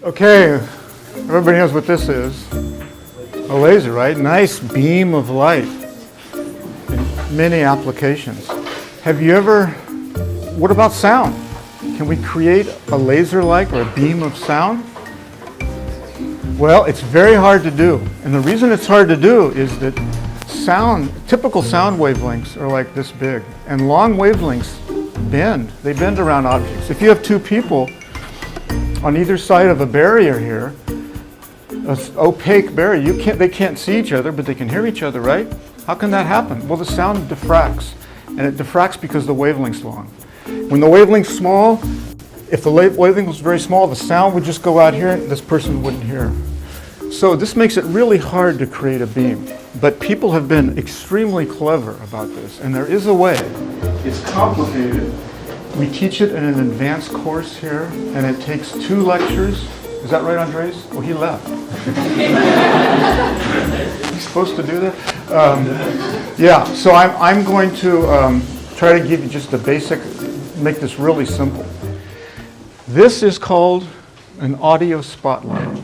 Okay, everybody knows what this is. A laser, right? Nice beam of light in many applications. Have you ever, what about sound? Can we create a laser-like or a beam of sound? Well, it's very hard to do. And the reason it's hard to do is that typical sound wavelengths are like this big. And long wavelengths bend. They bend around objects. If you have two people on either side of a barrier here, an opaque barrier, they can't see each other, but they can hear each other, right? How can that happen? Well, the sound diffracts. And it diffracts because the wavelength's long. When the wavelength's small, if the wavelength was very small, the sound would just go out here, and this person wouldn't hear. So this makes it really hard to create a beam. But people have been extremely clever about this, and there is a way. It's complicated. We teach it in an advanced course here, and it takes 2 lectures. Is that right, Andres? Oh, he left. He's supposed to do that? Yeah, so I'm going to try to give you just the basic, make this really simple. This is called an audio spotlight,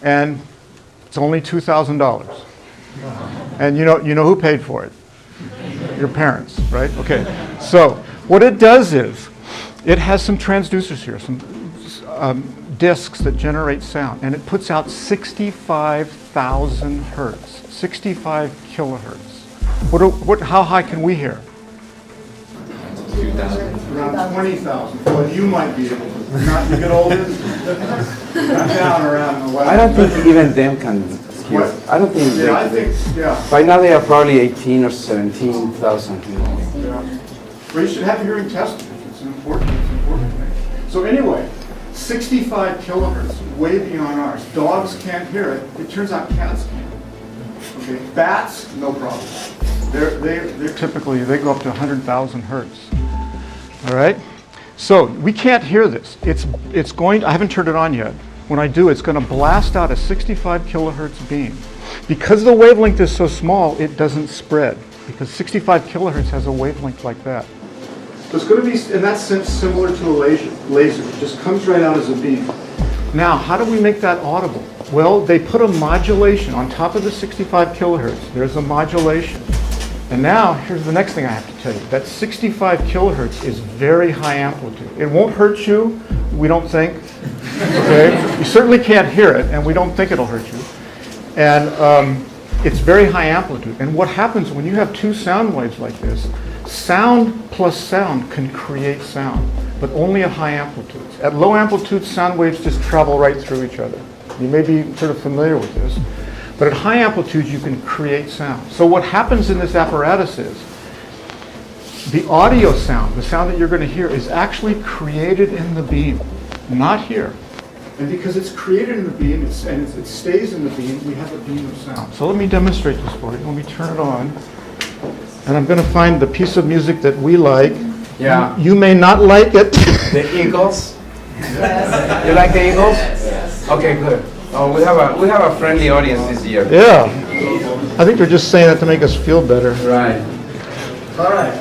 and it's only $2,000. And you know who paid for it? Your parents, right? Okay, so what it does is, it has some transducers here, some discs that generate sound, and it puts out 65,000 hertz, 65 kilohertz. How high can we hear? 2,000. Around 20,000. Well, you might be able to. Not you get older. Not down around the I don't think even them can hear. What? I don't think. Yeah, I think. Yeah. By now they are probably 18 or 17,000. Yeah. Well, you should have a hearing test. It's important thing. So anyway, 65 kilohertz, way beyond ours. Dogs can't hear it. It turns out cats can. Okay. Bats, no problem. They're typically, they go up to 100,000 hertz. All right? So we can't hear this. It's going, I haven't turned it on yet. When I do, it's going to blast out a 65 kilohertz beam. Because the wavelength is so small, it doesn't spread. Because 65 kilohertz has a wavelength like that. So it's going to be, in that sense, similar to a laser. It just comes right out as a beam. Now, how do we make that audible? Well, they put a modulation on top of the 65 kilohertz. There's a modulation. And now, here's the next thing I have to tell you. That 65 kilohertz is very high amplitude. It won't hurt you, we don't think. Okay? You certainly can't hear it, and we don't think it'll hurt you. And it's very high amplitude. And what happens when you have 2 sound waves like this, sound plus sound can create sound, but only at high amplitudes. At low amplitudes, sound waves just travel right through each other. You may be sort of familiar with this. But at high amplitudes, you can create sound. So what happens in this apparatus is, the audio sound, the sound that you're going to hear, is actually created in the beam, not here. And because it's created in the beam, and it stays in the beam, we have a beam of sound. So let me demonstrate this for you. Let me turn it on. And I'm going to find the piece of music that we like. Yeah. You may not like it. The Eagles? Yes. You like the Eagles? Yes. Okay, good. Oh, we have a friendly audience this year. Yeah. I think they're just saying that to make us feel better. Right. All right.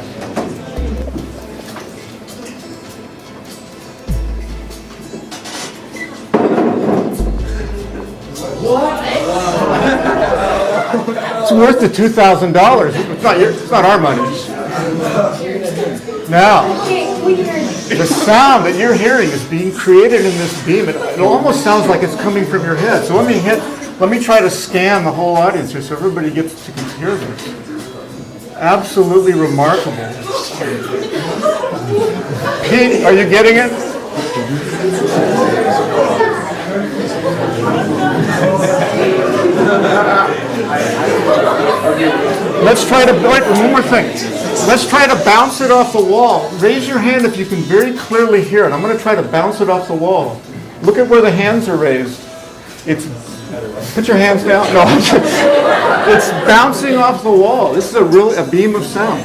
What? It's worth the $2,000. It's not our money. Now, the sound that you're hearing is being created in this beam. It almost sounds like it's coming from your head. So let me try to scan the whole audience here so everybody gets to hear this. Absolutely remarkable. Pete, are you getting it? Let's try to, one more thing. Let's try to bounce it off the wall. Raise your hand if you can very clearly hear it. I'm going to try to bounce it off the wall. Look at where the hands are raised. Put your hands down. No, it's bouncing off the wall. This is a beam of sound.